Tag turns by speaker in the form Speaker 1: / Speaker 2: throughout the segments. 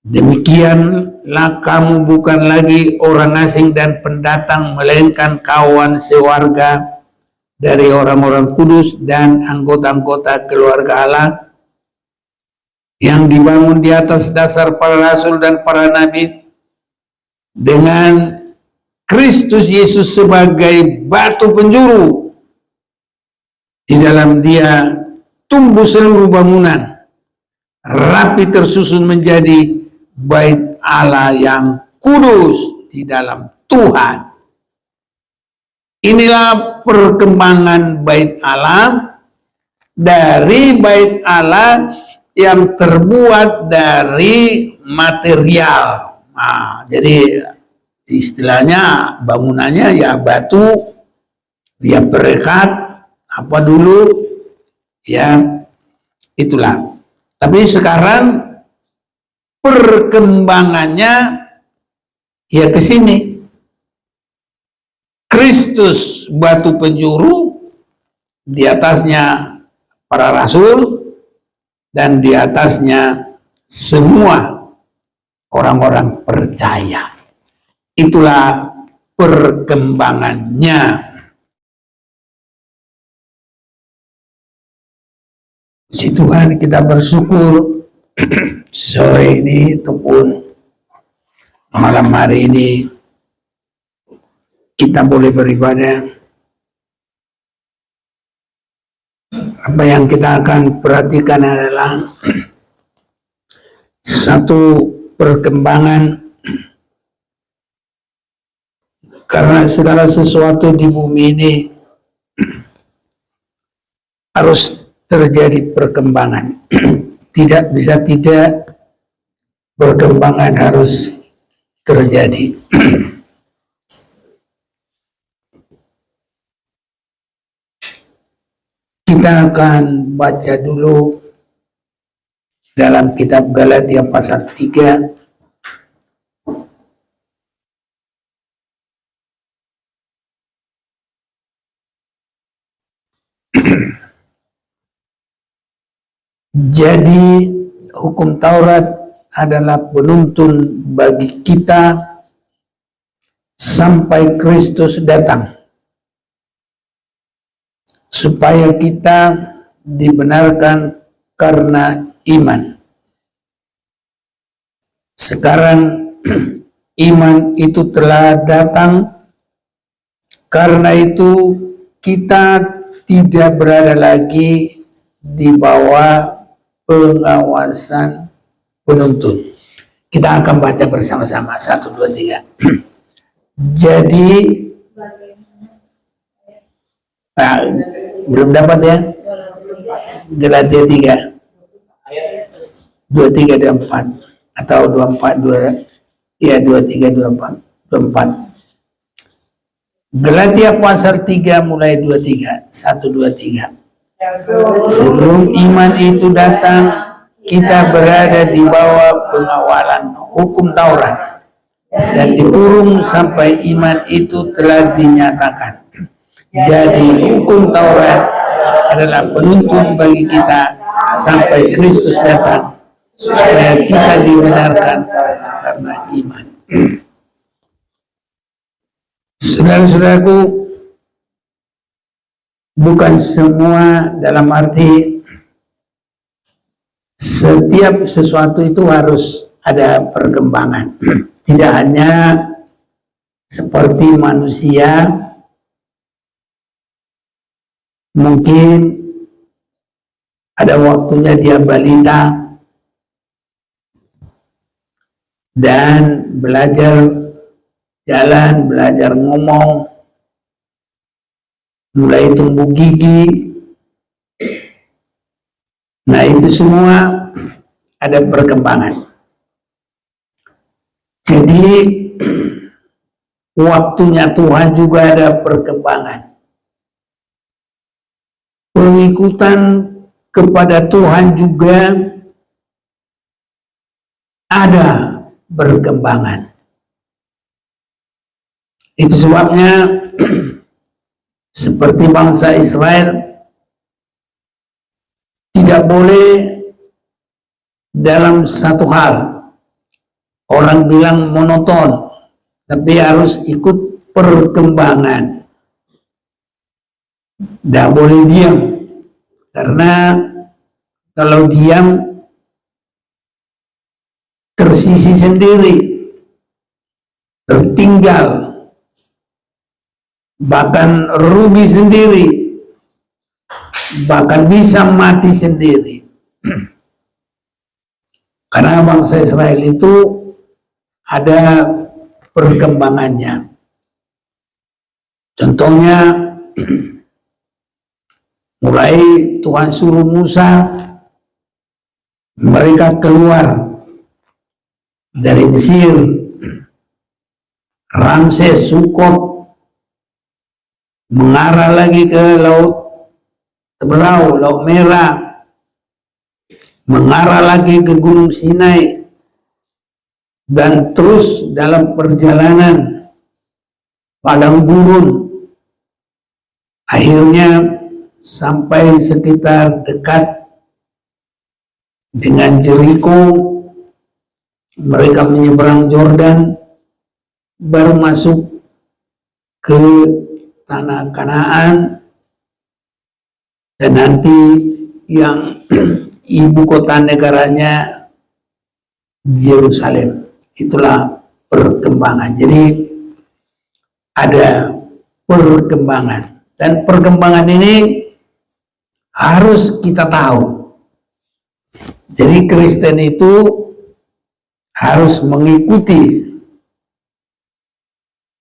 Speaker 1: Demikianlah kamu bukan lagi orang asing dan pendatang, melainkan kawan sewarga dari orang-orang kudus dan anggota-anggota keluarga Allah yang dibangun di atas dasar para rasul dan para nabi, dengan Kristus Yesus sebagai batu penjuru. Di dalam Dia tumbuh seluruh bangunan, rapi tersusun menjadi bait Allah yang kudus di dalam Tuhan. Inilah perkembangan bait Allah, dari bait Allah yang terbuat dari material. Nah, jadi istilahnya bangunannya ya batu, ya perekat, apa dulu, ya itulah. Tapi sekarang perkembangannya ya ke sini. Kristus batu penjuru, di atasnya para rasul, dan di atasnya semua orang-orang percaya. Itulah perkembangannya. Puji Tuhan, kita bersyukur sore ini ataupun malam hari ini kita boleh beribadah. Apa yang kita akan perhatikan adalah satu perkembangan, karena segala sesuatu di bumi ini harus terjadi perkembangan. Tidak bisa tidak, perkembangan harus terjadi. Kita akan baca dulu dalam kitab Galatia pasal 3 Jadi hukum Taurat adalah penuntun bagi kita sampai Kristus datang, supaya kita dibenarkan karena iman. Sekarang iman itu telah datang, karena itu kita tidak berada lagi di bawah pengawasan penuntun. Kita akan baca bersama-sama 1, 2, 3. Jadi belum dapat ya? Galatia 3 23, 24 atau 24, 23, 24. Galatia pasal 3 mulai 23, 1, 2, 3. Sebelum iman itu datang, kita berada di bawah pengawalan hukum Taurat dan dikurung sampai iman itu telah dinyatakan. Jadi hukum Taurat adalah penuntun bagi kita sampai Kristus datang, supaya kita dibenarkan karena iman. Saudara-saudaraku, bukan semua, dalam arti setiap sesuatu itu harus ada perkembangan. Tidak hanya seperti manusia, mungkin ada waktunya dia balita dan belajar jalan, belajar ngomong, mulai tumbuh gigi. Nah, itu semua ada perkembangan. Jadi waktunya Tuhan juga ada perkembangan. Pengikutan kepada Tuhan juga ada perkembangan. Itu sebabnya seperti bangsa Israel tidak boleh dalam satu hal Orang bilang monoton, tapi harus ikut perkembangan. Tidak boleh diam, karena kalau diam tersisi sendiri, tertinggal, bahkan rugi sendiri, bahkan bisa mati sendiri. Karena bangsa Israel itu ada perkembangannya. Contohnya, mulai Tuhan suruh Musa, mereka keluar dari Mesir, Ramses, Sukot, mengarah lagi ke Laut Teberau, Laut Merah, mengarah lagi ke Gunung Sinai, dan terus dalam perjalanan padang gurun, akhirnya sampai sekitar dekat dengan Jericho, mereka menyeberang Yordan, baru masuk ke tanah Kanaan, dan nanti yang ibu kota negaranya Yerusalem. Itulah perkembangan. Jadi ada perkembangan, dan perkembangan ini harus kita tahu. Jadi Kristen itu harus mengikuti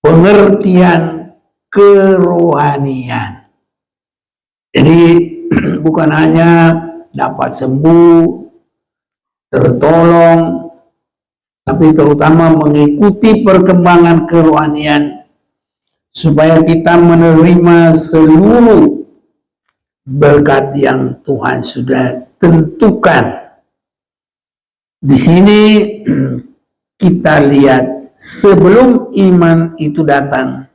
Speaker 1: pengertian kerohanian. Jadi bukan hanya dapat sembuh, tertolong, tapi terutama mengikuti perkembangan kerohanian supaya kita menerima seluruh berkat yang Tuhan sudah tentukan. Di sini kita lihat, sebelum iman itu datang,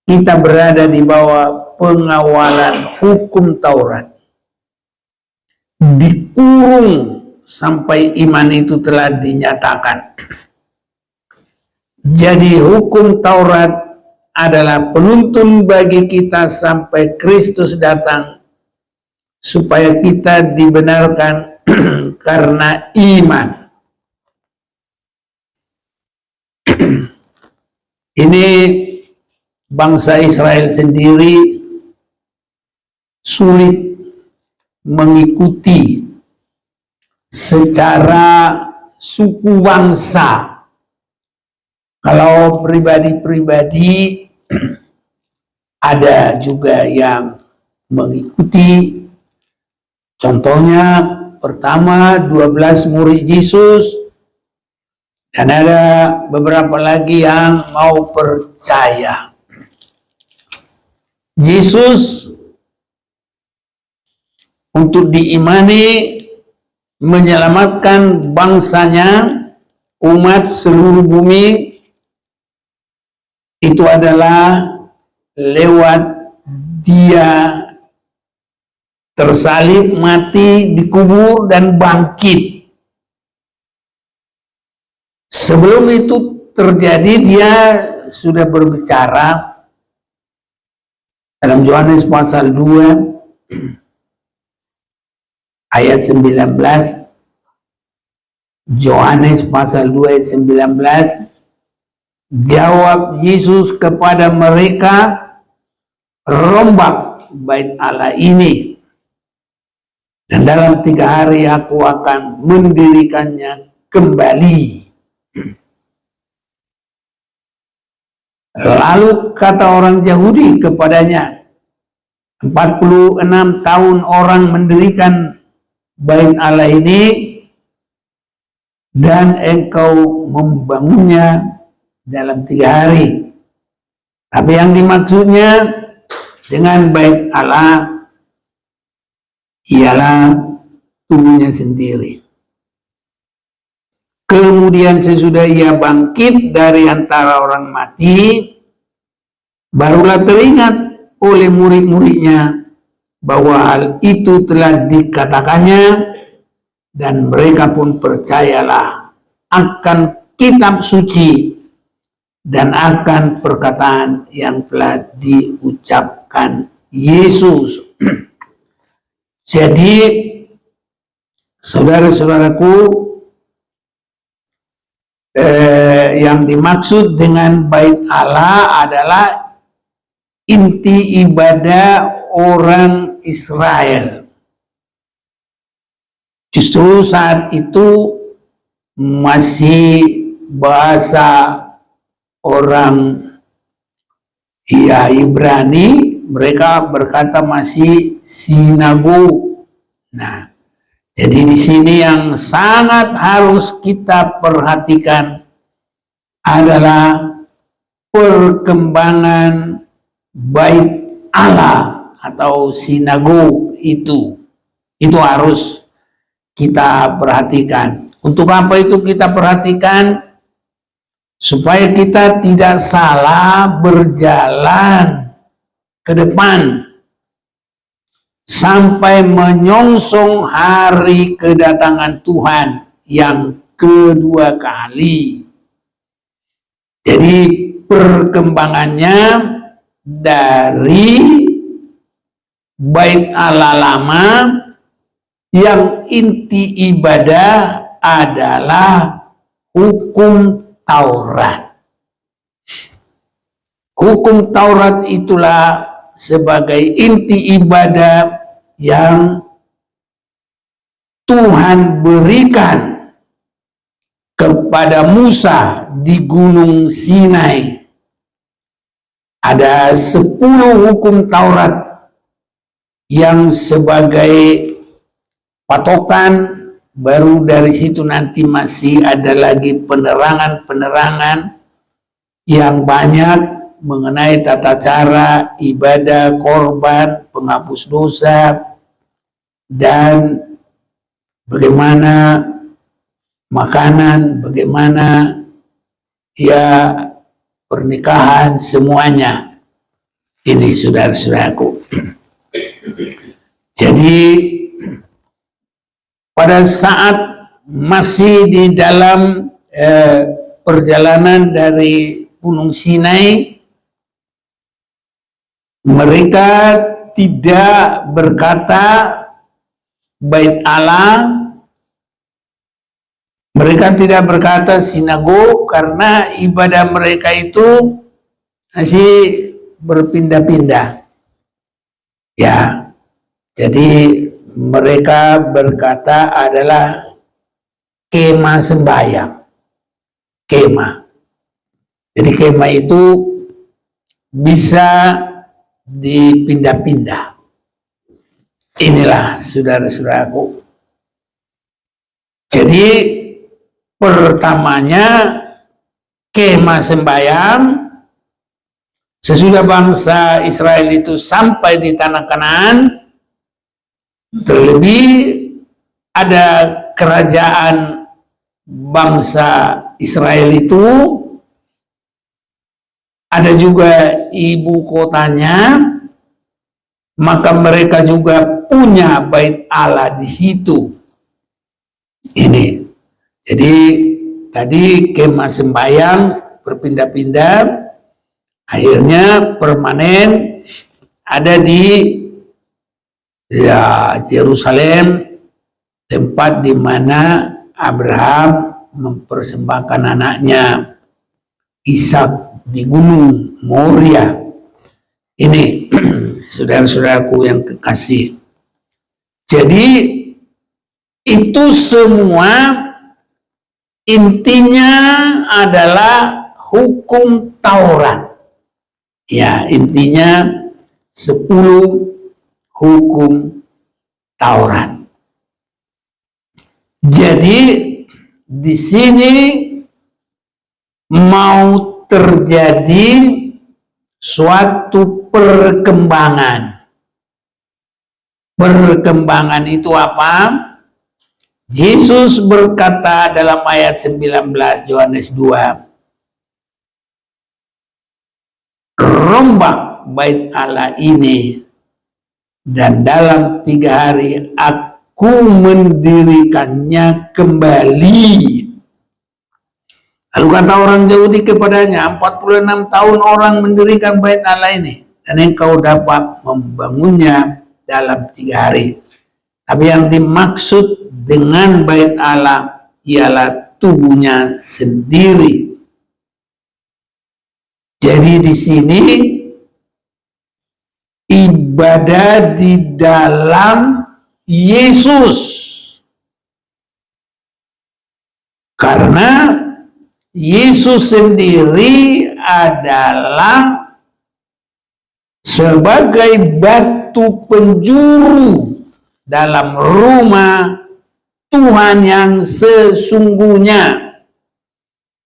Speaker 1: kita berada di bawah pengawalan hukum Taurat, dikurung sampai iman itu telah dinyatakan. Jadi hukum Taurat adalah penuntun bagi kita sampai Kristus datang, supaya kita dibenarkan karena iman. Ini bangsa Israel sendiri sulit mengikuti secara suku bangsa. Kalau pribadi-pribadi ada juga yang mengikuti. Contohnya pertama 12 murid Yesus, dan ada beberapa lagi yang mau percaya. Yesus untuk diimani menyelamatkan bangsanya, umat seluruh bumi, itu adalah lewat dia tersalib, mati, dikubur, dan bangkit. Sebelum itu terjadi, dia sudah berbicara dalam Yohanes pasal 2 ayat 19. Yohanes pasal 2 ayat 19. Jawab Yesus kepada mereka, rombak bait Allah ini, dan dalam 3 hari aku akan mendirikannya kembali. Lalu kata orang Yahudi kepadanya, 46 tahun orang mendirikan bait Allah ini, dan engkau membangunnya dalam 3 hari. Tapi yang dimaksudnya dengan bait Allah ialah tubuhnya sendiri. Kemudian sesudah ia bangkit dari antara orang mati, barulah teringat oleh murid-muridnya bahwa hal itu telah dikatakannya, dan mereka pun percayalah akan kitab suci dan akan perkataan yang telah diucapkan Yesus. Jadi, saudara-saudaraku, yang dimaksud dengan bait Allah adalah inti ibadah orang Israel. Justru saat itu masih bahasa orang Ibrani, mereka berkata masih sinagog. Nah, jadi di sini yang sangat harus kita perhatikan adalah perkembangan bait Allah atau sinagog itu. Itu harus kita perhatikan. Untuk apa itu kita perhatikan? Supaya kita tidak salah berjalan ke depan sampai menyongsong hari kedatangan Tuhan yang kedua kali. Jadi perkembangannya dari bait Allah lama yang inti ibadah adalah hukum Taurat. Hukum Taurat itulah sebagai inti ibadah yang Tuhan berikan kepada Musa di Gunung Sinai. Ada 10 hukum Taurat yang sebagai patokan. Baru dari situ nanti masih ada lagi penerangan-penerangan yang banyak mengenai tata cara ibadah, korban, penghapus dosa, dan bagaimana makanan, bagaimana ya pernikahan, semuanya. Ini saudara-saudaraku. Jadi pada saat masih di dalam perjalanan dari Gunung Sinai, mereka tidak berkata bait Allah, mereka tidak berkata sinagog, karena ibadah mereka itu masih berpindah-pindah. Ya, jadi mereka berkata adalah kemah sembahyang. Kemah. Jadi kemah itu bisa dipindah-pindah. Inilah saudara-saudaraku. Jadi pertamanya kemah sembahyang. Sesudah bangsa Israel itu sampai di tanah Kanaan, terlebih ada kerajaan bangsa Israel itu, ada juga ibu kotanya, maka mereka juga punya bait Allah di situ. Ini. Jadi tadi kemah sembahyang berpindah-pindah, akhirnya permanen ada di Yerusalem, tempat di mana Abraham mempersembahkan anaknya Ishak di Gunung Moria. Ini saudara-saudaraku yang kekasih. Jadi itu semua intinya adalah hukum Taurat. Ya, intinya 10 hukum Taurat. Jadi di sini mau terjadi suatu perkembangan. Perkembangan itu apa? Yesus berkata dalam ayat 19 Yohanes 2, rombak bait Allah ini, dan dalam 3 hari aku mendirikannya kembali. Lalu kata orang Yahudi kepadanya, 46 tahun orang mendirikan bait Allah ini, dan engkau dapat membangunnya dalam 3 hari. Tapi yang dimaksud dengan bait Allah ialah tubuhnya sendiri. Jadi di sini ibadah di dalam Yesus. Karena Yesus sendiri adalah sebagai batu penjuru dalam rumah Tuhan yang sesungguhnya,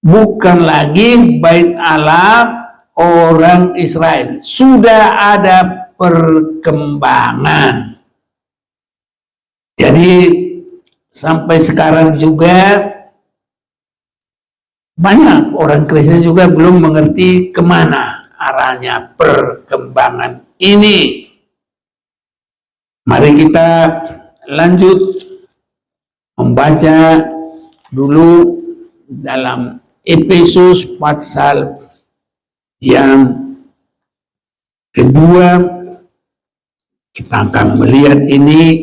Speaker 1: bukan lagi bait Allah orang Israel. Sudah ada perkembangan. Jadi sampai sekarang juga banyak orang Kristen juga belum mengerti kemana arahnya perkembangan ini. Mari kita lanjut membaca dulu dalam Efesus pasal yang kedua. Kita akan melihat ini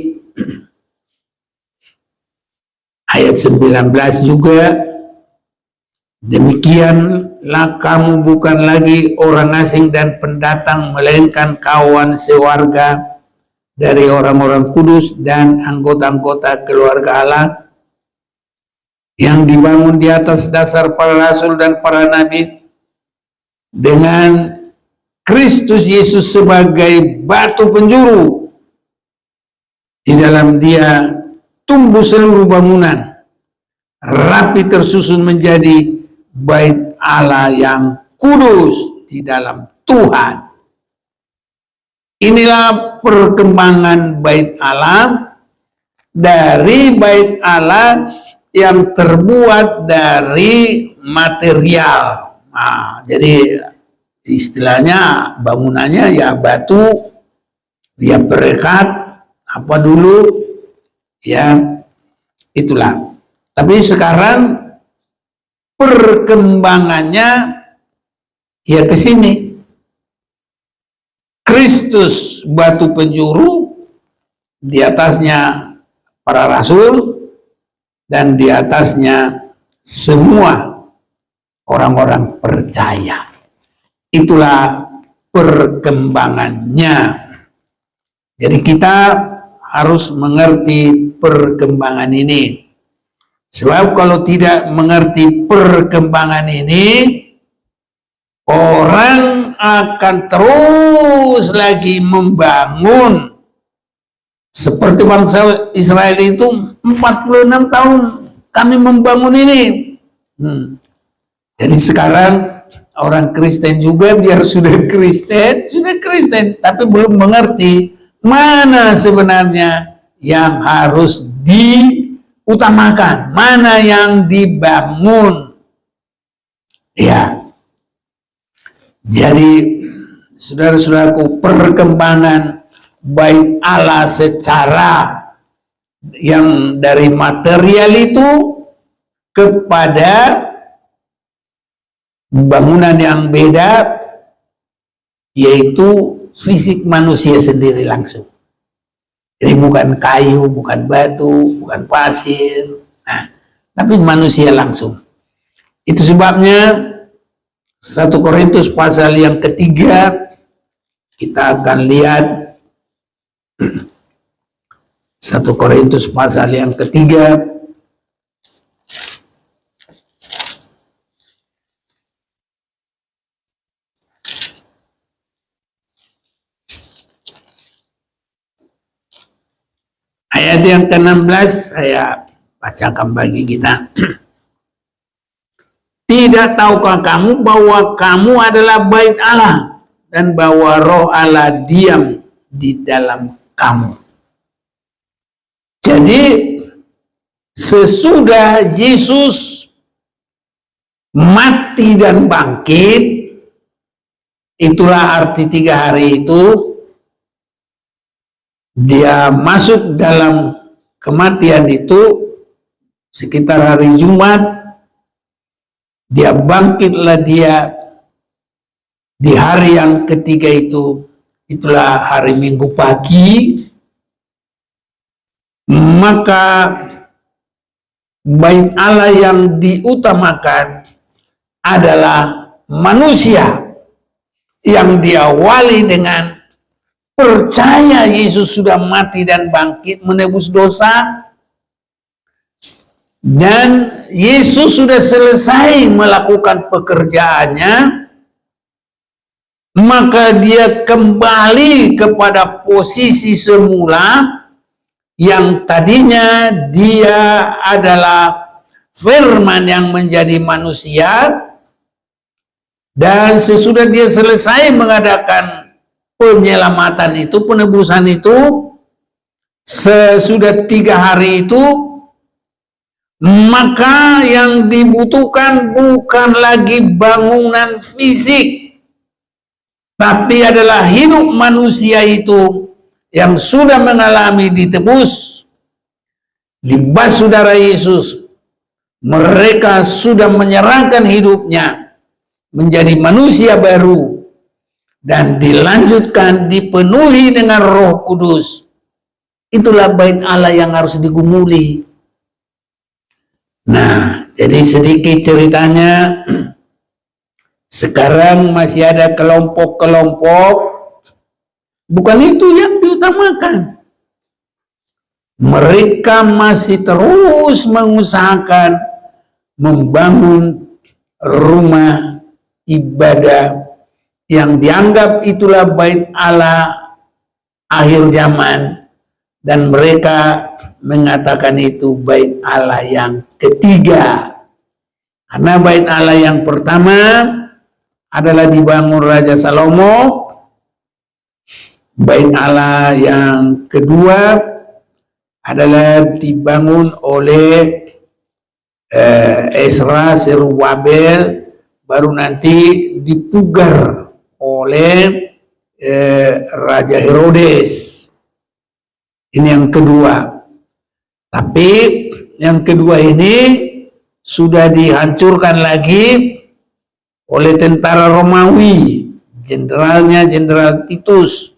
Speaker 1: ayat 19 juga. Demikianlah kamu bukan lagi orang asing dan pendatang, melainkan kawan sewarga dari orang-orang kudus dan anggota-anggota keluarga Allah yang dibangun di atas dasar para rasul dan para nabi, dengan Kristus Yesus sebagai batu penjuru. Di dalam Dia tumbuh seluruh bangunan, rapi tersusun menjadi bait Allah yang kudus di dalam Tuhan. Inilah perkembangan bait Allah, dari bait Allah yang terbuat dari material. Nah, jadi istilahnya bangunannya ya batu, ya perekat, apa dulu, ya itulah. Tapi sekarang perkembangannya ya ke sini. Kristus batu penjuru, di atasnya para rasul, dan di atasnya semua orang-orang percaya. Itulah perkembangannya. Jadi kita harus mengerti perkembangan ini. Sebab kalau tidak mengerti perkembangan ini, orang akan terus lagi membangun seperti bangsa Israel itu. 46 tahun kami membangun ini. Jadi sekarang orang Kristen juga, biar sudah Kristen, tapi belum mengerti mana sebenarnya yang harus diutamakan, mana yang dibangun. Ya. Jadi saudara-saudaraku, perkembangan bait Allah secara yang dari material itu kepada bangunan yang beda, yaitu fisik manusia sendiri langsung. Jadi bukan kayu, bukan batu, bukan pasir, tapi manusia langsung. Itu sebabnya 1 Korintus pasal yang ketiga, kita akan lihat 1 Korintus pasal yang ketiga, ayat yang ke-16 saya bacakan bagi kita. Tidak tahukah kamu bahwa kamu adalah bait Allah dan bahwa roh Allah diam di dalam kamu. Jadi sesudah Yesus mati dan bangkit, itulah arti 3 hari itu, dia masuk dalam kematian itu sekitar hari Jumat. Dia bangkitlah dia di hari yang ketiga itu, itulah hari Minggu pagi. Maka bait Allah yang diutamakan adalah manusia yang diawali dengan percaya Yesus sudah mati dan bangkit menebus dosa, dan Yesus sudah selesai melakukan pekerjaannya, maka dia kembali kepada posisi semula yang tadinya dia adalah firman yang menjadi manusia. Dan sesudah dia selesai mengadakan penyelamatan itu, penebusan itu, sesudah 3 hari itu, maka yang dibutuhkan bukan lagi bangunan fisik, tapi adalah hidup manusia itu yang sudah mengalami ditebus di basuh darah Yesus. Mereka sudah menyerahkan hidupnya menjadi manusia baru dan dilanjutkan dipenuhi dengan Roh Kudus. Itulah bait Allah yang harus digumuli. Nah, jadi sedikit ceritanya. Sekarang masih ada kelompok-kelompok, bukan itu yang diutamakan. Mereka masih terus mengusahakan membangun rumah ibadah yang dianggap itulah bait Allah akhir zaman, dan mereka mengatakan itu bait Allah yang ketiga. Karena bait Allah yang pertama adalah dibangun Raja Salomo. Bait Allah yang kedua adalah dibangun oleh Ezra, Zerubabel, baru nanti dipugar oleh Raja Herodes. Ini yang kedua. Tapi yang kedua ini sudah dihancurkan lagi oleh tentara Romawi, jenderalnya Jenderal Titus.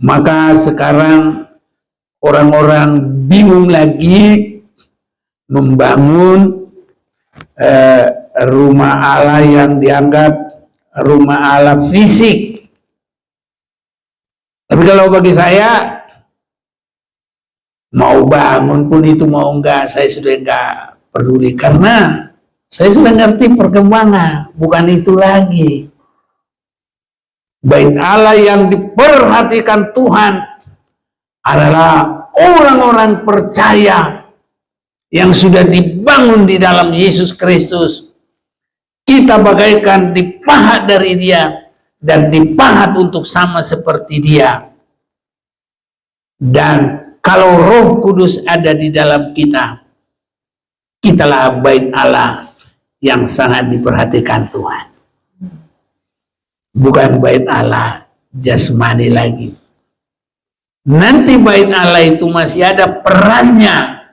Speaker 1: Maka sekarang orang-orang bingung lagi membangun rumah Allah yang dianggap rumah Allah fisik. Tapi kalau bagi saya, mau bangun pun itu mau enggak, saya sudah enggak peduli, karena saya sudah ngerti perkembangan, bukan itu lagi. Bait Allah yang diperhatikan Tuhan adalah orang-orang percaya yang sudah dibangun di dalam Yesus Kristus. Kita bagaikan dipahat dari Dia dan dipahat untuk sama seperti Dia. Dan kalau Roh Kudus ada di dalam kita, kitalah bait Allah yang sangat diperhatikan Tuhan. Bukan bait Allah jasmani lagi. Nanti bait Allah itu masih ada perannya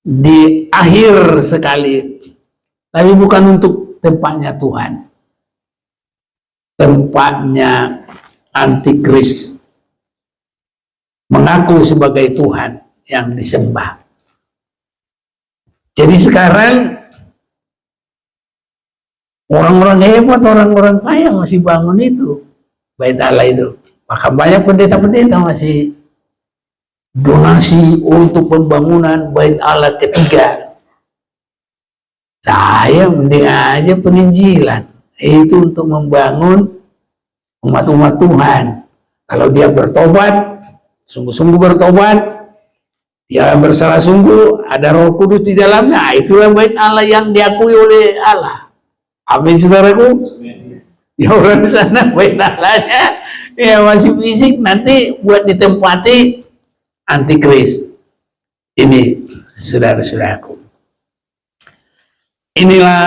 Speaker 1: di akhir sekali, tapi bukan untuk tempatnya Tuhan, tempatnya antikris, mengaku sebagai Tuhan yang disembah. Jadi sekarang orang-orang hebat, orang-orang kaya masih bangun itu bait Allah itu. Maka banyak pendeta-pendeta masih donasi untuk pembangunan bait Allah ketiga. Saya mending aja penginjilan. Itu untuk membangun umat-umat Tuhan. Kalau dia bertobat, sungguh-sungguh bertobat, dia bersalah sungguh, ada Roh Kudus di dalamnya, itulah bait Allah yang diakui oleh Allah. Amin, saudaraku. Ya orang sana bait Allahnya ya masih fisik, nanti buat ditempati antikris. Ini saudara-saudaraku. Inilah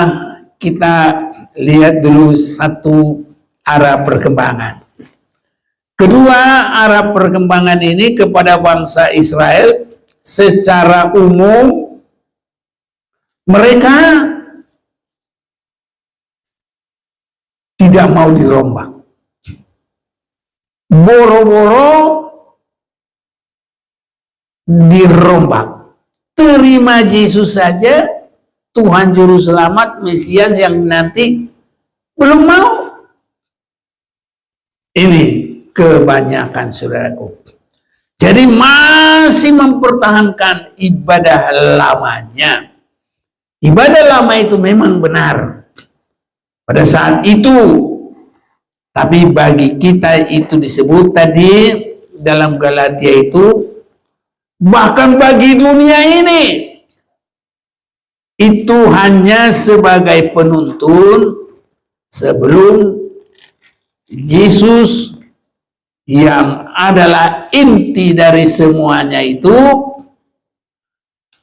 Speaker 1: kita lihat dulu satu arah perkembangan. Kedua, arah perkembangan ini kepada bangsa Israel secara umum, mereka tidak mau dirombak. Boro-boro dirombak. Terima Yesus saja, Tuhan Juru Selamat, Mesias yang nanti, belum mau. Ini kebanyakan saudaraku. Jadi masih mempertahankan ibadah lamanya. Ibadah lama itu memang benar pada saat itu, tapi bagi kita itu disebut tadi dalam Galatia itu, bahkan bagi dunia ini itu hanya sebagai penuntun sebelum Yesus yang adalah inti dari semuanya itu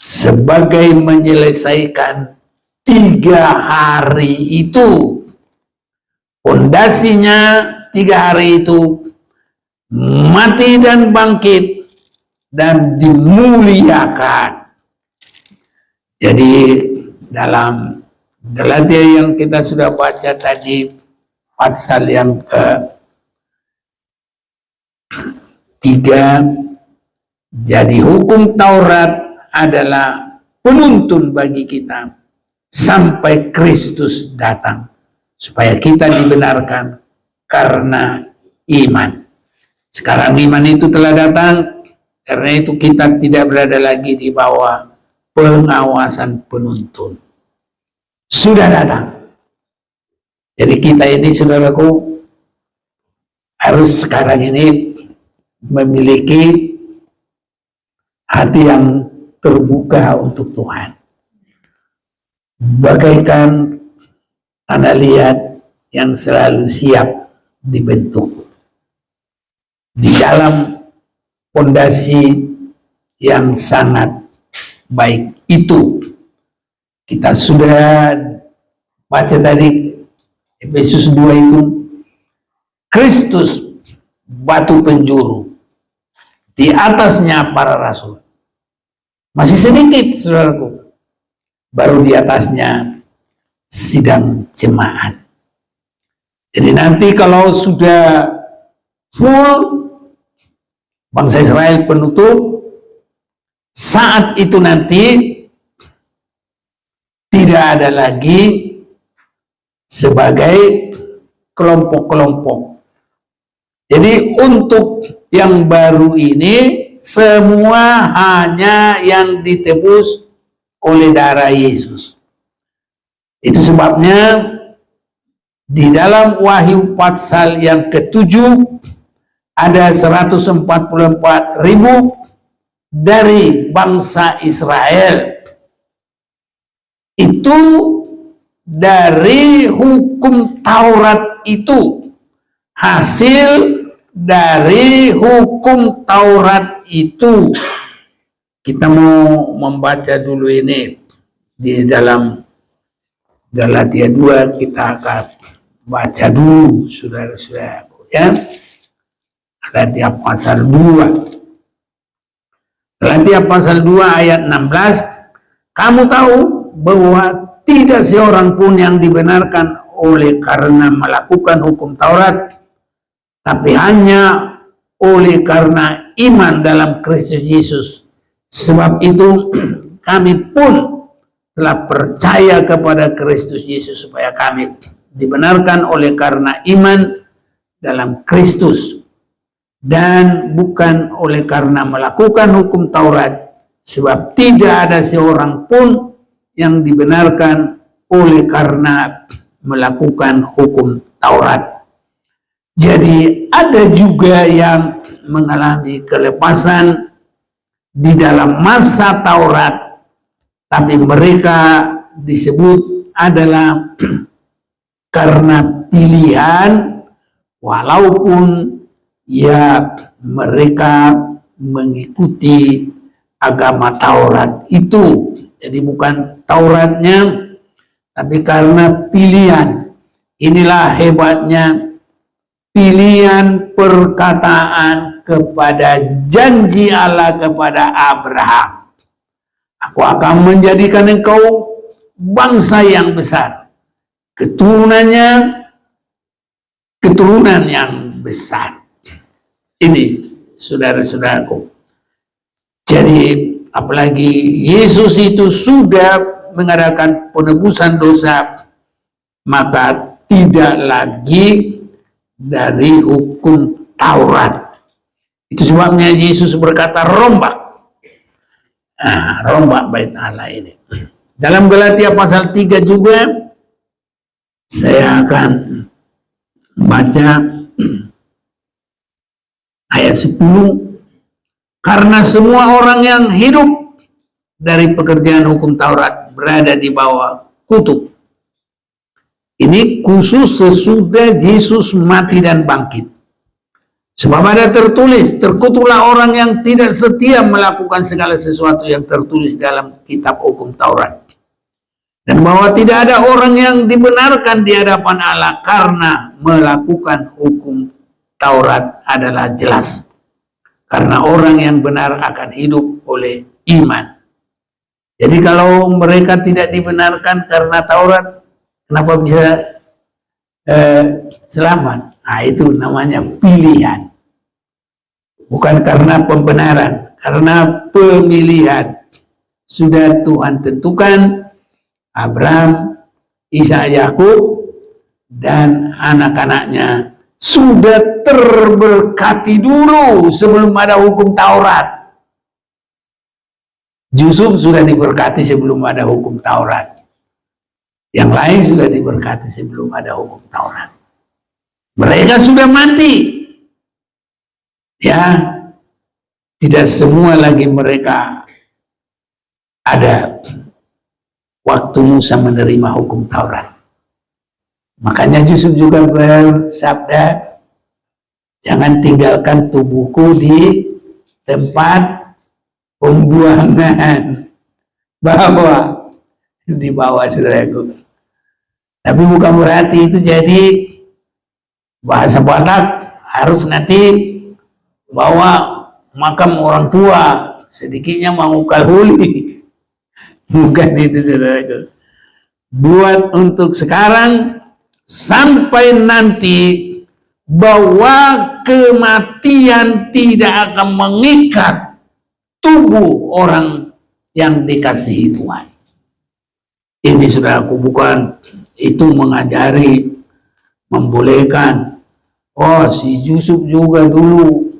Speaker 1: sebagai menyelesaikan 3 hari itu. Pondasinya 3 hari itu mati dan bangkit dan dimuliakan. Jadi dalam Galatia yang kita sudah baca tadi, pasal yang ke-3, jadi hukum Taurat adalah penuntun bagi kita sampai Kristus datang, supaya kita dibenarkan karena iman. Sekarang iman itu telah datang, karena itu kita tidak berada lagi di bawah pengawasan penuntun. Sudah datang. Jadi kita ini, saudaraku, harus sekarang ini memiliki hati yang terbuka untuk Tuhan. Bagaikan tanah liat yang selalu siap dibentuk di dalam fondasi yang sangat baik itu. Kita sudah baca tadi Efesus 2 itu, Kristus batu penjuru, di atasnya para rasul. Masih sedikit, saudaraku, baru di atasnya sidang jemaat. Jadi nanti kalau sudah full bangsa Israel penutup, saat itu nanti tidak ada lagi sebagai kelompok-kelompok. Jadi untuk yang baru ini semua hanya yang ditebus oleh darah Yesus. Itu sebabnya di dalam Wahyu pasal yang ke-7 ada 144.000 dari bangsa Israel. Itu dari hukum Taurat itu, hasil dari hukum Taurat itu. Kita mau membaca dulu ini di dalam Galatia 2, kita akan baca dulu, saudara-saudara, ya. Galatia pasal 2. Galatia pasal 2 ayat 16. Kamu tahu bahwa tidak seorang pun yang dibenarkan oleh karena melakukan hukum Taurat, tapi hanya oleh karena iman dalam Kristus Yesus. Sebab itu kami pun telah percaya kepada Kristus Yesus supaya kami dibenarkan oleh karena iman dalam Kristus dan bukan oleh karena melakukan hukum Taurat, sebab tidak ada seorang pun yang dibenarkan oleh karena melakukan hukum Taurat. Jadi ada juga yang mengalami kelepasan di dalam masa Taurat, tapi mereka disebut adalah karena pilihan, walaupun ya mereka mengikuti agama Taurat itu. Jadi bukan Tauratnya, tapi karena pilihan. Inilah hebatnya pilihan perkataan kepada janji Allah kepada Abraham. Aku akan menjadikan engkau bangsa yang besar. Keturunannya keturunan yang besar. Ini saudara-saudaraku. Jadi apalagi Yesus itu sudah mengadakan penebusan dosa, maka tidak lagi dari hukum Taurat. Itu sebabnya Yesus berkata rombak. Rombak bait Allah ini. Dalam Galatia pasal 3 juga saya akan baca ayat 10. Karena semua orang yang hidup dari pekerjaan hukum Taurat berada di bawah kutuk. Ini khusus sesudah Yesus mati dan bangkit. Sebab ada tertulis, terkutuklah orang yang tidak setia melakukan segala sesuatu yang tertulis dalam kitab hukum Taurat. Dan bahwa tidak ada orang yang dibenarkan di hadapan Allah karena melakukan hukum Taurat adalah jelas. Karena orang yang benar akan hidup oleh iman. Jadi kalau mereka tidak dibenarkan karena Taurat, kenapa bisa selamat? Nah, itu namanya pilihan. Bukan karena pembenaran, karena pemilihan. Sudah Tuhan tentukan Abraham, Ishak, Yakub, dan anak-anaknya sudah terberkati dulu sebelum ada hukum Taurat. Yusuf sudah diberkati sebelum ada hukum Taurat. Yang lain sudah diberkati sebelum ada hukum Taurat. Mereka sudah mati. Ya, tidak semua lagi mereka ada waktu Musa menerima hukum Taurat. Makanya Yusuf juga bersabda, jangan tinggalkan tubuhku di tempat pembuangan, di bawah saudaraku. Tapi bukan berarti itu jadi bahasa Batak harus nanti bawa makam orang tua, sedikitnya mengukal huli. Bukan itu saudaraku. Buat untuk sekarang, sampai nanti bahwa kematian tidak akan mengikat tubuh orang yang dikasihi Tuhan. Ini saudaraku, bukan itu mengajari, membolehkan. Oh, si Yusuf juga dulu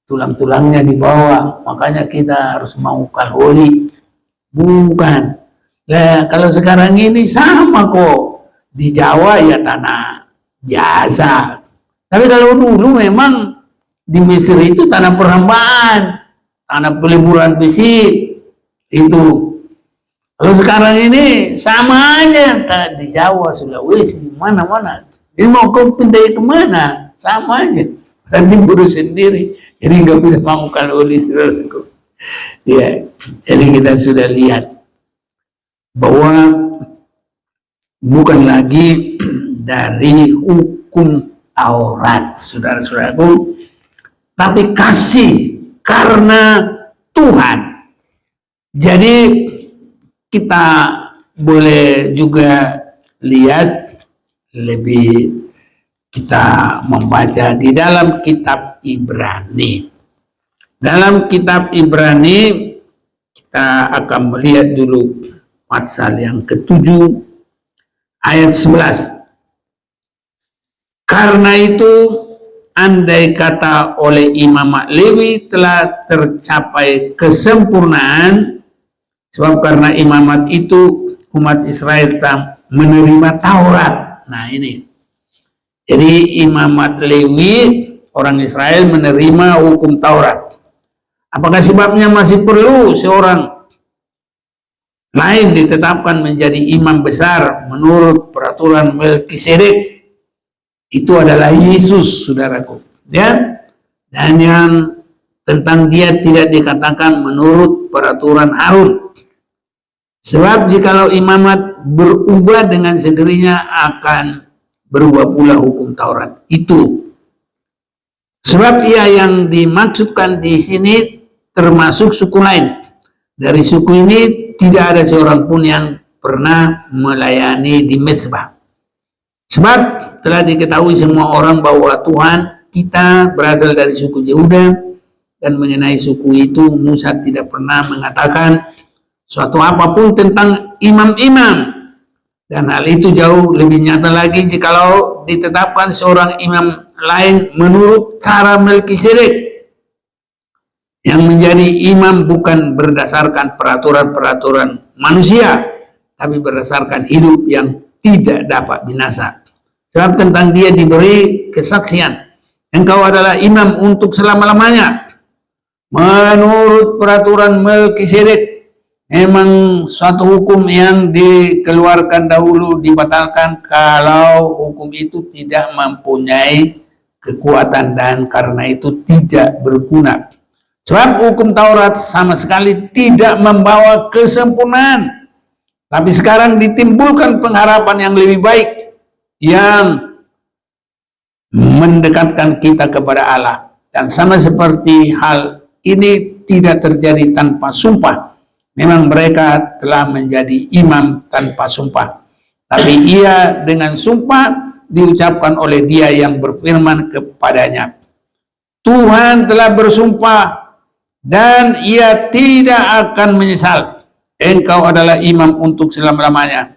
Speaker 1: tulang-tulangnya dibawa, makanya kita harus mengukal holi. Bukan. Nah, kalau sekarang ini sama kok. Di Jawa ya tanah biasa. Tapi kalau dulu memang di Mesir itu tanah perhambaan, tanah peleburan besi itu. Kalau sekarang ini sama aja di Jawa, Sulawesi, mana-mana. Ini mau kau pindah kemana? Sama aja. Nanti burus sendiri. Jadi nggak bisa mengukal oli saudaraku. Ya, jadi kita sudah lihat bahwa bukan lagi dari hukum Taurat, saudara-saudaraku, tapi kasih karena Tuhan. Jadi kita boleh juga lihat lebih, kita membaca di dalam kitab Ibrani. Dalam kitab Ibrani kita akan melihat dulu pasal yang ke-7 ayat 11. Karena itu, andai kata oleh imamat Lewi telah tercapai kesempurnaan, sebab karena imamat itu umat Israel telah menerima Taurat. Nah ini, jadi imamat Lewi, orang Israel menerima hukum Taurat. Apakah sebabnya masih perlu seorang lain ditetapkan menjadi imam besar menurut peraturan Melkisedek? Itu adalah Yesus, saudaraku. Ya? Dan yang tentang dia tidak dikatakan menurut peraturan Harun. Sebab jikalau imamat berubah dengan sendirinya akan berubah pula hukum Taurat itu. Sebab ia yang dimaksudkan di sini termasuk suku lain. Dari suku ini tidak ada seorang pun yang pernah melayani di mezbah. Sebab telah diketahui semua orang bahwa Tuhan kita berasal dari suku Yehuda, dan mengenai suku itu Musa tidak pernah mengatakan suatu apapun tentang imam-imam. Dan hal itu jauh lebih nyata lagi jikalau ditetapkan seorang imam lain menurut cara Melkisedek, yang menjadi imam bukan berdasarkan peraturan-peraturan manusia, tapi berdasarkan hidup yang tidak dapat binasa. Sebab tentang dia diberi kesaksian, engkau adalah imam untuk selama-lamanya. Menurut peraturan Melkisedek, memang suatu hukum yang dikeluarkan dahulu dibatalkan kalau hukum itu tidak mempunyai kekuatan dan karena itu tidak berguna. Sebab hukum Taurat sama sekali tidak membawa kesempurnaan. Tapi sekarang ditimbulkan pengharapan yang lebih baik, yang mendekatkan kita kepada Allah. Dan sama seperti hal ini tidak terjadi tanpa sumpah. Memang mereka telah menjadi imam tanpa sumpah, tapi ia dengan sumpah diucapkan oleh dia yang berfirman kepadanya, Tuhan telah bersumpah dan ia tidak akan menyesal, engkau adalah imam untuk selama-lamanya.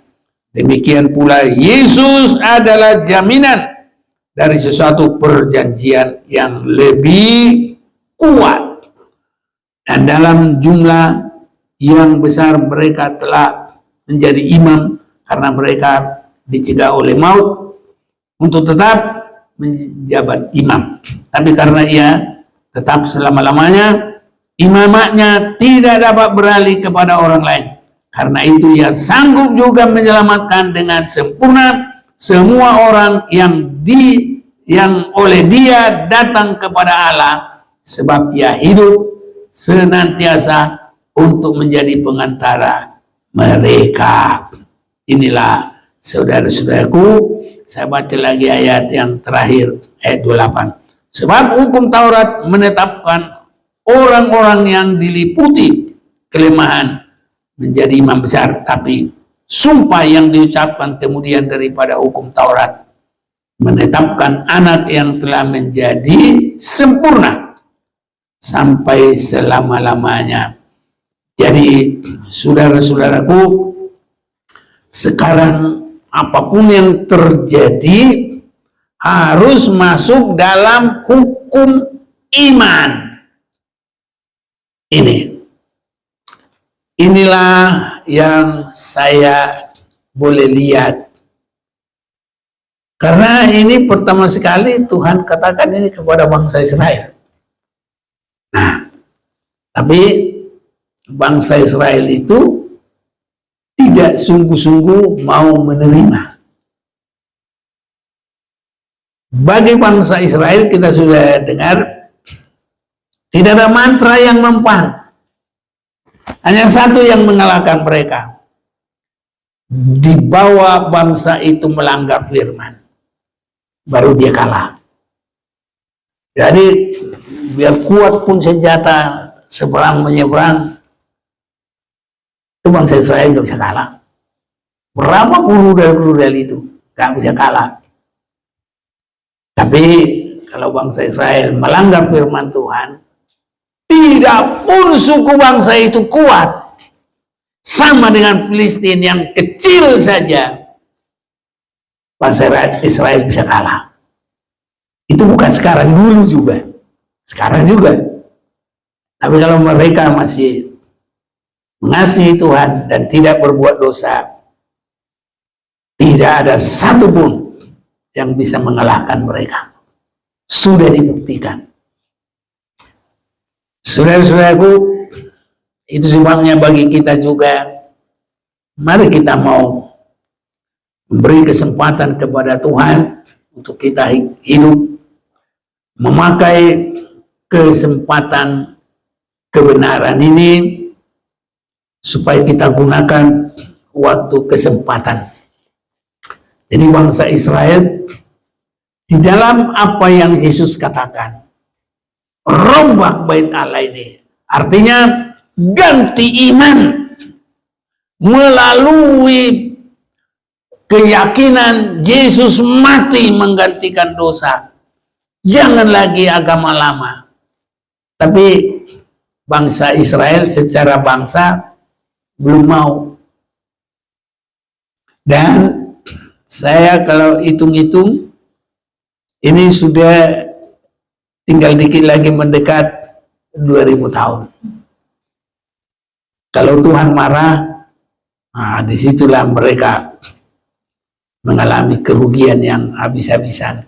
Speaker 1: Demikian pula Yesus adalah jaminan dari sesuatu perjanjian yang lebih kuat. Dan dalam jumlah yang besar mereka telah menjadi imam karena mereka dicegah oleh maut untuk tetap menjabat imam. Tapi karena ia tetap selama-lamanya, imamatnya tidak dapat beralih kepada orang lain. Karena itu ia sanggup juga menyelamatkan dengan sempurna semua orang yang oleh dia datang kepada Allah, sebab ia hidup senantiasa untuk menjadi pengantara mereka. Inilah saudara-saudaraku, saya baca lagi ayat yang terakhir, ayat 28. Sebab hukum Taurat menetapkan orang-orang yang diliputi kelemahan menjadi imam besar, tapi sumpah yang diucapkan kemudian daripada hukum Taurat menetapkan anak yang telah menjadi sempurna sampai selama-lamanya. Jadi saudara-saudaraku, sekarang apapun yang terjadi harus masuk dalam hukum iman. Inilah yang saya boleh lihat. Karena ini pertama sekali Tuhan katakan ini kepada bangsa Israel. Nah, tapi bangsa Israel itu tidak sungguh-sungguh mau menerima. Bagi bangsa Israel, kita sudah dengar, tidak ada mantra yang mempan. Hanya satu yang mengalahkan mereka. Di bawah bangsa itu melanggar firman, baru dia kalah. Jadi biar kuat pun senjata seberang menyeberang, itu bangsa Israel nggak bisa kalah. Berapa rudal itu nggak bisa kalah. Tapi kalau bangsa Israel melanggar firman Tuhan, tidak pun suku bangsa itu kuat, sama dengan Filistin yang kecil saja, bangsa Israel bisa kalah. Itu bukan sekarang, dulu juga, sekarang juga. Tapi kalau mereka masih mengasihi Tuhan dan tidak berbuat dosa, tidak ada satupun yang bisa mengalahkan mereka. Sudah dibuktikan. Saudara-saudaraku, itu sebabnya bagi kita juga, mari kita mau memberi kesempatan kepada Tuhan untuk kita hidup, memakai kesempatan kebenaran ini supaya kita gunakan waktu kesempatan. Jadi bangsa Israel di dalam apa yang Yesus katakan, rombak bait Allah ini, artinya ganti iman melalui keyakinan Yesus mati menggantikan dosa. Jangan lagi agama lama. Tapi bangsa Israel secara bangsa belum mau. Dan saya kalau hitung-hitung, ini sudah tinggal dikit lagi mendekat 2000 tahun. Kalau Tuhan marah, nah disitulah mereka mengalami kerugian yang habis-habisan.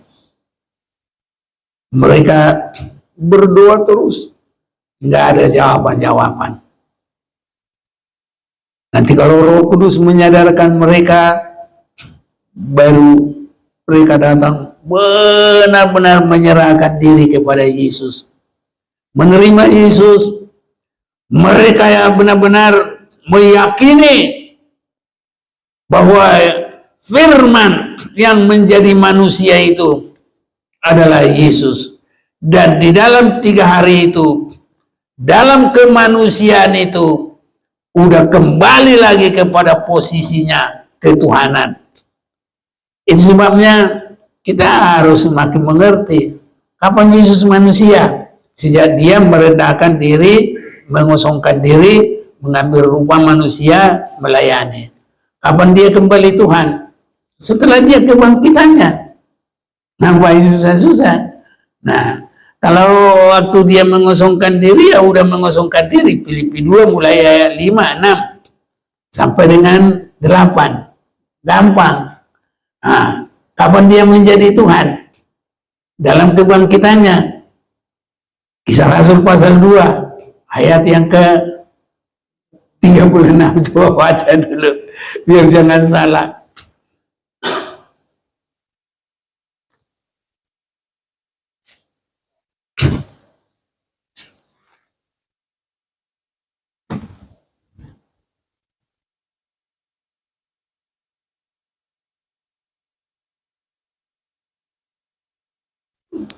Speaker 1: Mereka berdoa terus, nggak ada jawaban-jawaban. Nanti kalau Roh Kudus menyadarkan mereka, baru mereka datang benar-benar menyerahkan diri kepada Yesus, menerima Yesus. Mereka yang benar-benar meyakini bahwa firman yang menjadi manusia itu adalah Yesus, dan di dalam 3 hari itu, dalam kemanusiaan itu, udah kembali lagi kepada posisinya ketuhanan. Itu sebabnya kita harus semakin mengerti kapan Yesus manusia. Sejak dia merendahkan diri, mengosongkan diri, mengambil rupa manusia, melayani. Kapan dia kembali Tuhan? Setelah dia kebangkitannya. Nampak susah-susah. Nah, kalau waktu dia mengosongkan diri, ya udah mengosongkan diri. Filipi 2 mulai ayat 5, 6 sampai dengan 8. Gampang. Nah, kapan dia menjadi Tuhan? Dalam kebangkitannya. Kisah Rasul pasal 2 ayat yang ke 36. Coba baca dulu biar jangan salah.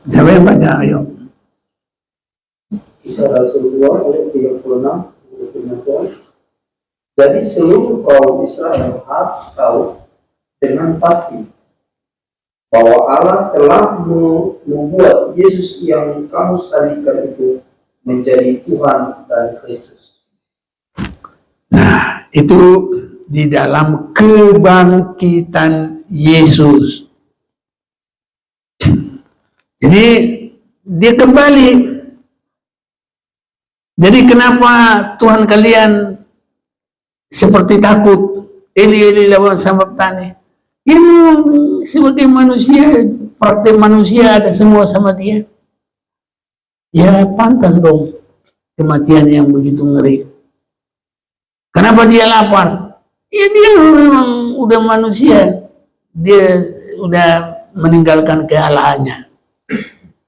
Speaker 1: Siapa yang baca? Ayo.
Speaker 2: Kisah Rasul 2 ayat 36. Jadi seluruh kaum Israel harus tahu dengan pasti bahwa Allah telah membuat Yesus yang kamu salibkan itu menjadi Tuhan dan Kristus.
Speaker 1: Nah, itu di dalam kebangkitan Yesus. Jadi dia kembali. Jadi kenapa Tuhan kalian seperti takut? Eli lawan sabachthani. Ini sebagai manusia, praktek manusia ada semua sama dia. Ya pantas dong kematian yang begitu ngeri. Kenapa dia lapar? Ya dia memang udah manusia. Dia udah meninggalkan kealahannya.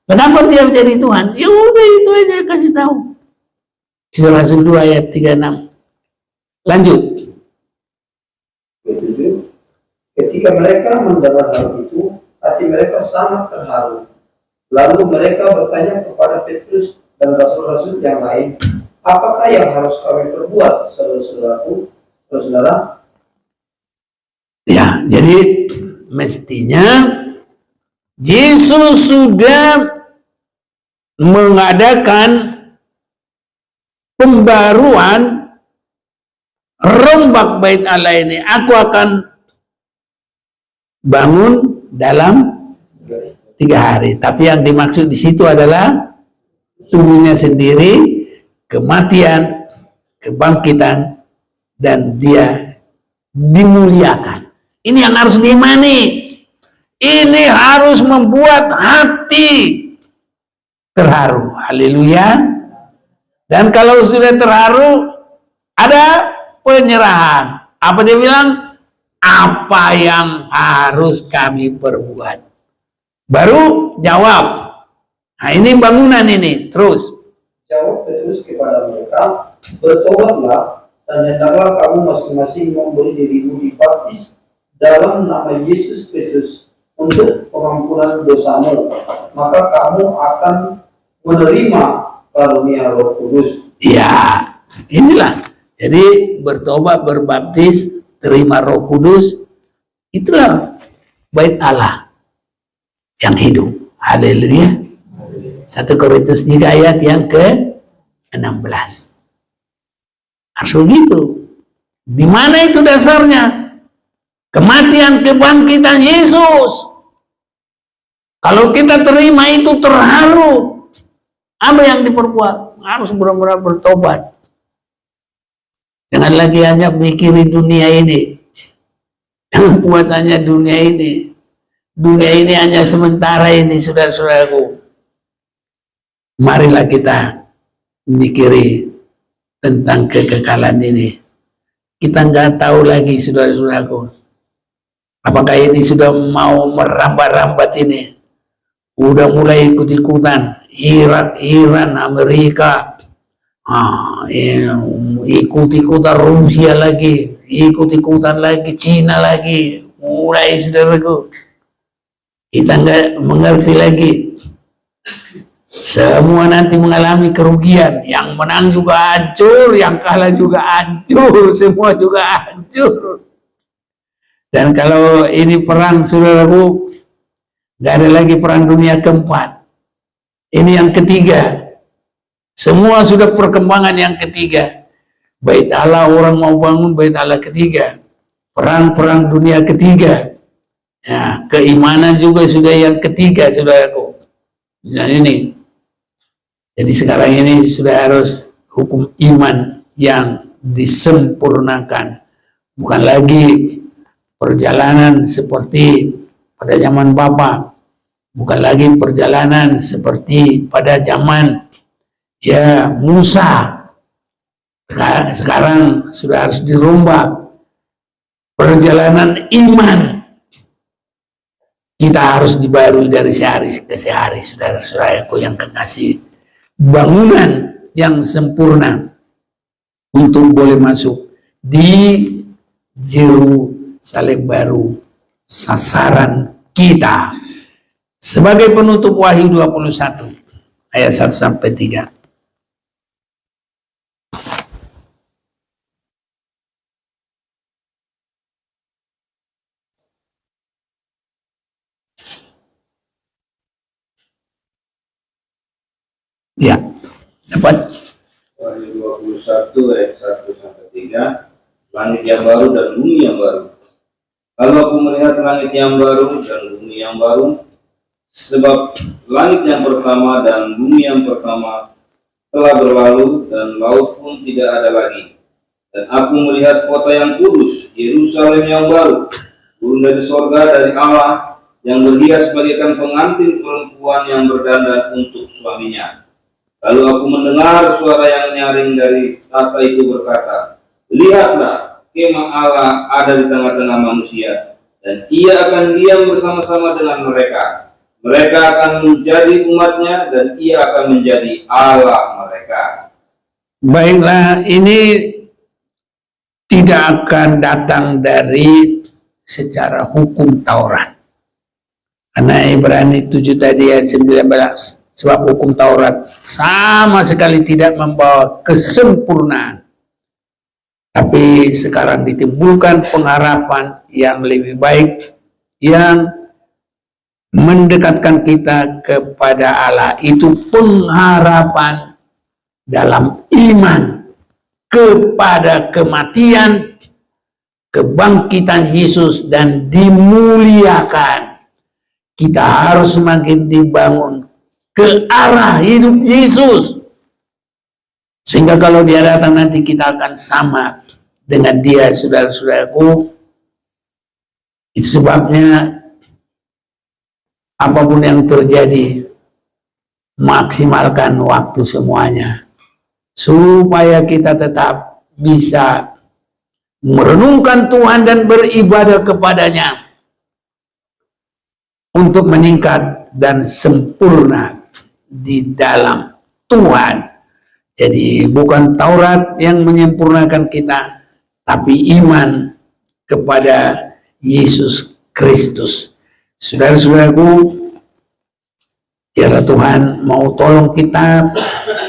Speaker 1: Kenapa dia menjadi Tuhan? Ya udah itu aja kasih tahu. Kisah Rasul 2 ayat 36. Lanjut.
Speaker 2: Ketujuh, ketika mereka mendengar hal itu, hati mereka sangat terharu. Lalu mereka bertanya kepada Petrus dan rasul-rasul yang lain, apakah yang harus kami perbuat, saudara-saudaraku, saudara?
Speaker 1: Ya, jadi mestinya Yesus sudah mengadakan pembaruan rombak bait Allah ini. Aku akan bangun dalam 3 hari. Tapi yang dimaksud di situ adalah tubuhnya sendiri, kematian, kebangkitan, dan dia dimuliakan. Ini yang harus diimani. Ini harus membuat hati terharu. Haleluya. Dan kalau sudah terharu, ada penyerahan. Apa dia bilang? Apa yang harus kami perbuat? Baru jawab. Nah ini bangunan ini. Terus.
Speaker 2: Jawab Petrus kepada mereka, bertobatlah dan hendaklah kamu masing-masing memberi dirimu dibaptis dalam nama Yesus Kristus untuk pengampunan dosamu, maka kamu akan menerima karunia Roh Kudus.
Speaker 1: Ya, inilah. Jadi bertobat, berbaptis, terima Roh Kudus, Itulah bait Allah yang hidup. Haleluya. 1 Korintus 3 ayat yang ke-16. Harus begitu. Di mana itu dasarnya? Kematian kebangkitan Yesus. Kalau kita terima itu terharu. Apa yang diperbuat? Harus benar-benar bertobat. Jangan lagi hanya mikirin dunia ini. Jangan puasanya dunia ini. Dunia ini hanya sementara ini, saudara-saudaraku. Marilah kita mikiri tentang kekekalan ini. Kita nggak tahu lagi, saudara-saudaraku. Apakah ini sudah mau merambat-rambat ini? Udah mulai ikut-ikutan. Irak, Iran, Amerika. Ikut-ikutan Rusia lagi. Ikut-ikutan lagi Cina lagi. Mulai, saudaraku. Kita nggak mengerti lagi. Semua nanti mengalami kerugian. Yang menang juga hancur, yang kalah juga hancur, semua juga hancur. Dan kalau ini perang, saudaraku, nggak ada lagi perang dunia keempat. Ini yang ketiga. Semua sudah perkembangan yang ketiga. Bait Allah orang mau bangun bait Allah ketiga. Perang-perang dunia ketiga. Ya, keimanan juga sudah yang ketiga, saudaraku. Nah ini. Jadi sekarang ini sudah harus hukum iman yang disempurnakan. Bukan lagi perjalanan seperti pada zaman Bapa. Bukan lagi perjalanan seperti pada zaman Musa. Sekarang sudah harus dirombak. Perjalanan iman kita harus dibarui dari sehari ke sehari, saudara-saudaraku yang kekasih. Bangunan yang sempurna untuk boleh masuk di Yerusalem baru, sasaran kita. Sebagai penutup Wahyu 21 ayat 1-3. Ya, dapat.
Speaker 3: Wahyu 21 ayat 1-3. Langit yang baru dan bumi yang baru. Lalu aku melihat langit yang baru dan bumi yang baru, sebab langit yang pertama dan bumi yang pertama telah berlalu dan laut pun tidak ada lagi. Dan aku melihat kota yang kudus, Yerusalem yang baru, turun dari sorga dari Allah, yang berhias bagaikan pengantin perempuan yang berdandan untuk suaminya. Lalu aku mendengar suara yang nyaring dari tahta itu berkata, lihatlah, kemah Allah ada di tengah-tengah manusia, dan ia akan diam bersama-sama dengan mereka. Mereka akan menjadi umatnya, dan ia akan menjadi Allah mereka.
Speaker 1: Baiklah, ini tidak akan datang dari secara hukum Taurat. Karena Ibrani 7 tadi ayat 19. Sebab hukum Taurat sama sekali tidak membawa kesempurnaan. Tapi sekarang ditimbulkan pengharapan yang lebih baik, yang mendekatkan kita kepada Allah. Itu pengharapan dalam iman kepada kematian, kebangkitan Yesus, dan dimuliakan. Kita harus semakin dibangun ke arah hidup Yesus, sehingga kalau dia datang nanti kita akan sama dengan dia, saudara-saudaraku. Itu sebabnya apapun yang terjadi, maksimalkan waktu semuanya supaya kita tetap bisa merenungkan Tuhan dan beribadah kepadanya untuk meningkat dan sempurna di dalam Tuhan. Jadi bukan Taurat yang menyempurnakan kita, tapi iman kepada Yesus Kristus. Saudara-saudaraku, biarlah Tuhan mau tolong kita,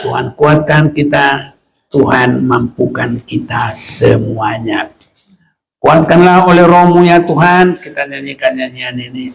Speaker 1: Tuhan kuatkan kita, Tuhan mampukan kita semuanya. Kuatkanlah oleh rohmu ya Tuhan, kita nyanyikan nyanyian ini.